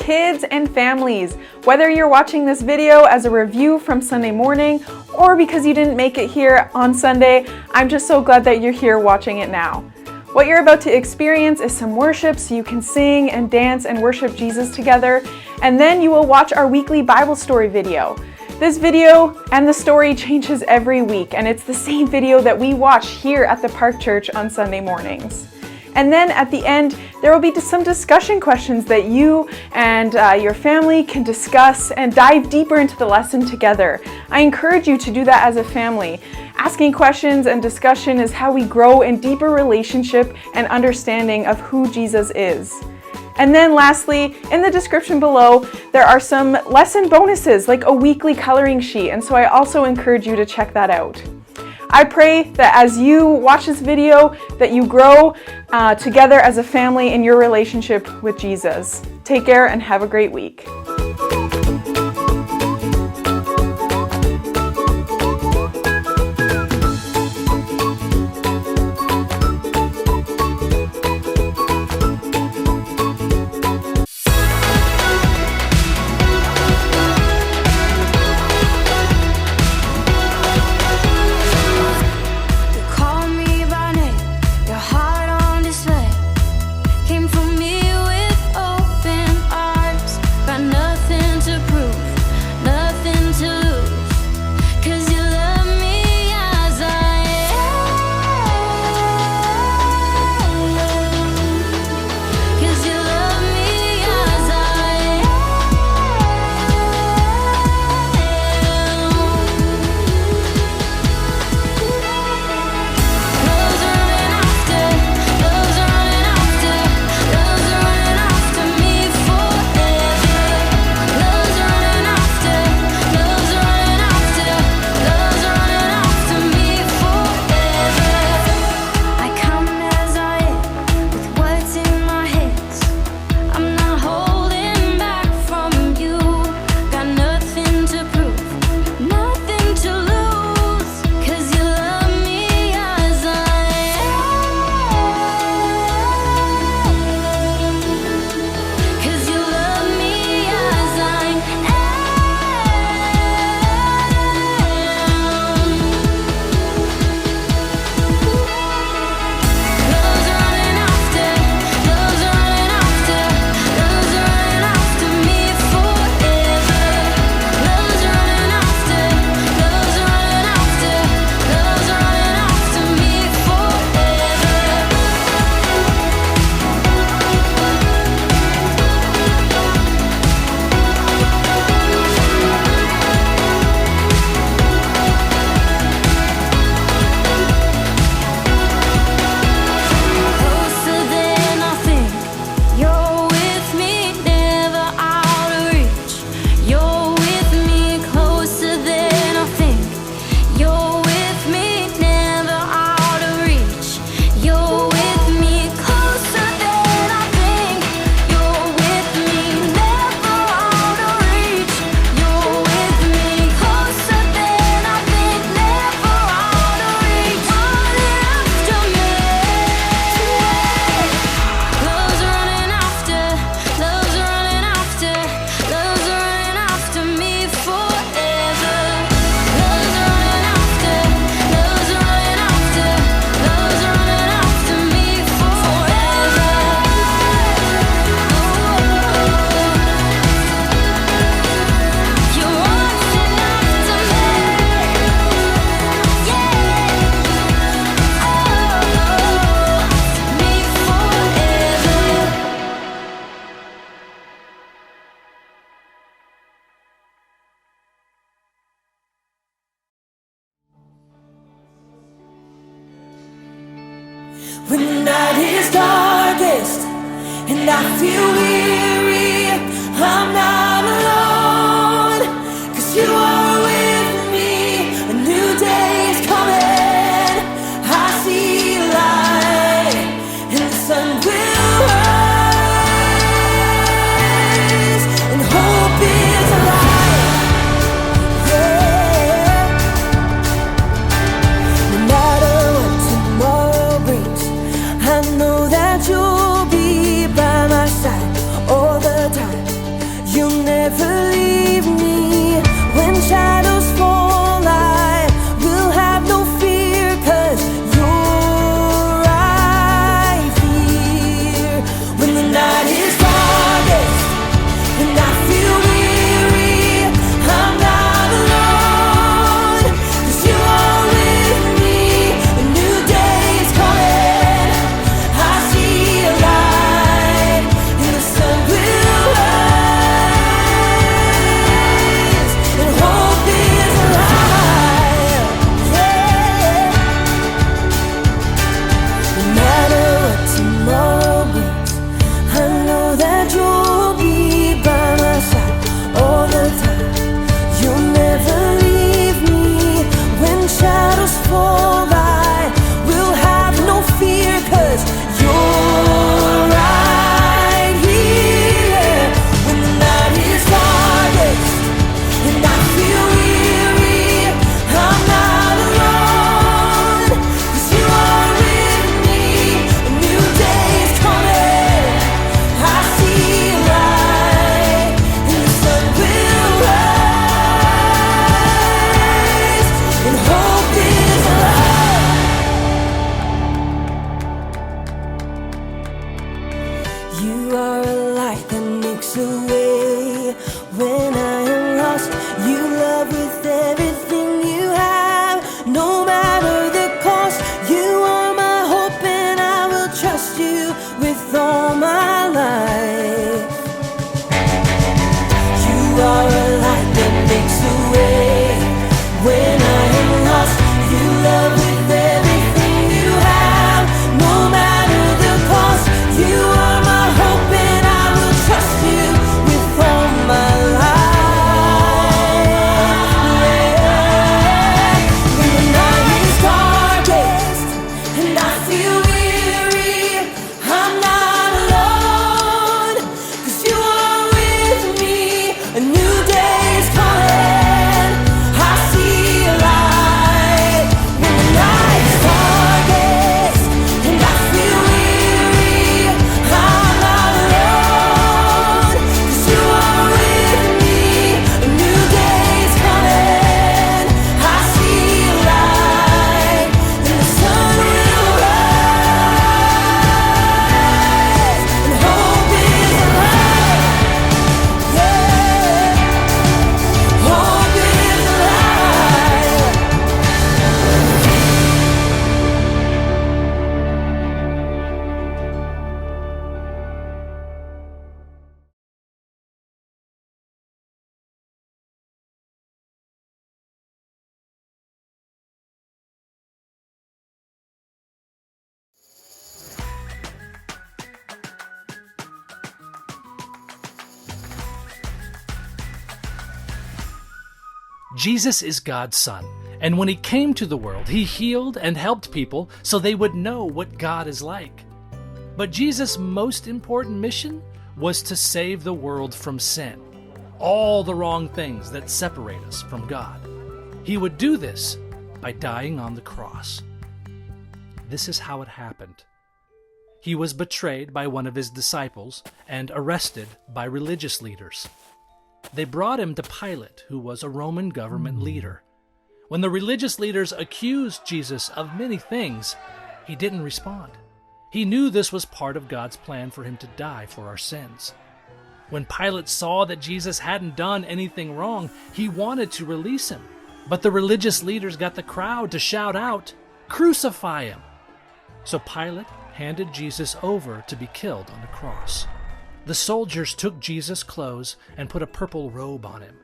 kids and families. Whether you're watching this video as a review from Sunday morning or because you didn't make it here on Sunday, I'm just so glad that you're here watching it now. What you're about to experience is some worship so you can sing and dance and worship Jesus together, and then you will watch our weekly Bible story video. This video and the story changes every week, and it's the same video that we watch here at the Park Church on Sunday mornings. And then at the end, there will be some discussion questions that you and your family can discuss and dive deeper into the lesson together. I encourage you to do that as a family. Asking questions and discussion is how we grow in deeper relationship and understanding of who Jesus is. And then lastly, in the description below, there are some lesson bonuses like a weekly coloring sheet, and so I also encourage you to check that out. I pray that as you watch this video, that you grow together as a family in your relationship with Jesus. Take care and have a great week. When the night is darkest and I feel weary, I'm not alone, 'cause you are with me. A new day is coming, I see light, and the sun will rise, and hope is alive, yeah. No matter what tomorrow brings, I know that you'll be by my side all the time. makes a way when I am lost. You love with everything you have, no matter the cost. You are my hope and I will trust you with all my life. You are a light that makes a way when I am lost. You love with everything you have, no matter the cost. You are my hope and I will trust you with all my life. Yeah. When the night is darkest and I feel weary, I'm not alone, 'cause you are with me. A new day is coming, I see a light. When the night is darkest and I feel weary, I'm not alone, 'cause you are with me. A new day is coming, I see a light, and the sun will rise, and hope is alive. Yeah, hope is alive. Jesus is God's Son, and when he came to the world, he healed and helped people so they would know what God is like. But Jesus' most important mission was to save the world from sin, all the wrong things that separate us from God. He would do this by dying on the cross. This is how it happened. He was betrayed by one of his disciples and arrested by religious leaders. They brought him to Pilate, who was a Roman government leader. When the religious leaders accused Jesus of many things, he didn't respond. He knew this was part of God's plan for him to die for our sins. When Pilate saw that Jesus hadn't done anything wrong, he wanted to release him. But the religious leaders got the crowd to shout out, "Crucify him!" So Pilate handed Jesus over to be killed on the cross. The soldiers took Jesus' clothes and put a purple robe on him.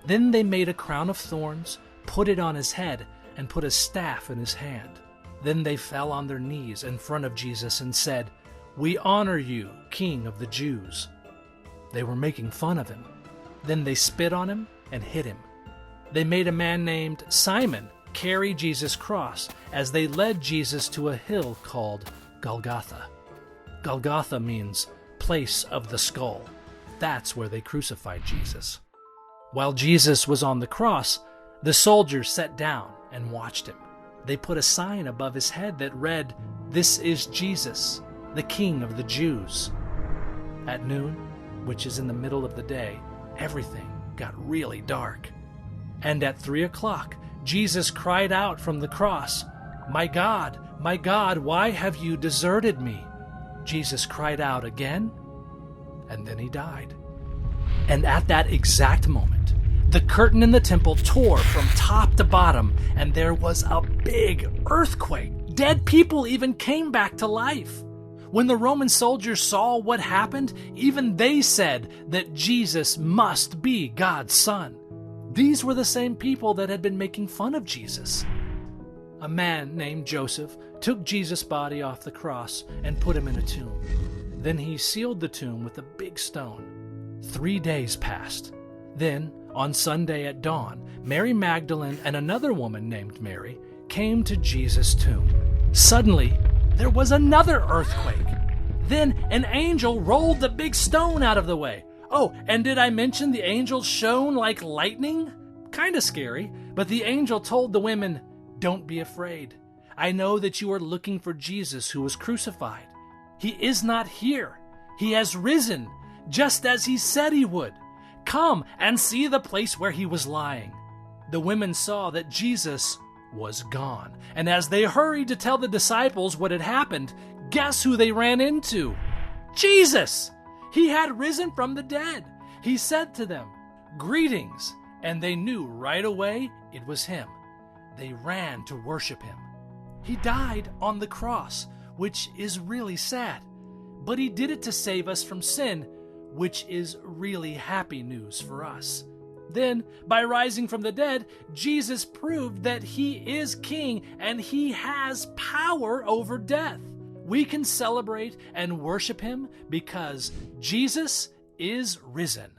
Then they made a crown of thorns, put it on his head, and put a staff in his hand. Then they fell on their knees in front of Jesus and said, "We honor you, King of the Jews." They were making fun of him. Then they spit on him and hit him. They made a man named Simon carry Jesus' cross as they led Jesus to a hill called Golgotha. Golgotha means place of the skull. That's where they crucified Jesus. While Jesus was on the cross, the soldiers sat down and watched him. They put a sign above his head that read, "This is Jesus, the King of the Jews." At noon, which is in the middle of the day, everything got really dark. And at 3 o'clock, Jesus cried out from the cross, my God, why have you deserted me?" Jesus cried out again, and then he died. And at that exact moment, the curtain in the temple tore from top to bottom, and there was a big earthquake. Dead people even came back to life. When the Roman soldiers saw what happened, even they said that Jesus must be God's Son. These were the same people that had been making fun of Jesus. A man named Joseph took Jesus' body off the cross and put him in a tomb. Then he sealed the tomb with a big stone. 3 days passed. Then, on Sunday at dawn, Mary Magdalene and another woman named Mary came to Jesus' tomb. Suddenly, there was another earthquake. Then an angel rolled the big stone out of the way. Oh, and did I mention the angel shone like lightning? Kinda scary, but the angel told the women, "Don't be afraid. I know that you are looking for Jesus who was crucified. He is not here. He has risen, just as he said he would. Come and see the place where he was lying." The women saw that Jesus was gone, and as they hurried to tell the disciples what had happened, guess who they ran into? Jesus! He had risen from the dead. He said to them, "Greetings," and they knew right away it was him. They ran to worship him. He died on the cross, which is really sad, but he did it to save us from sin, which is really happy news for us. Then, by rising from the dead, Jesus proved that he is king and he has power over death. We can celebrate and worship him because Jesus is risen.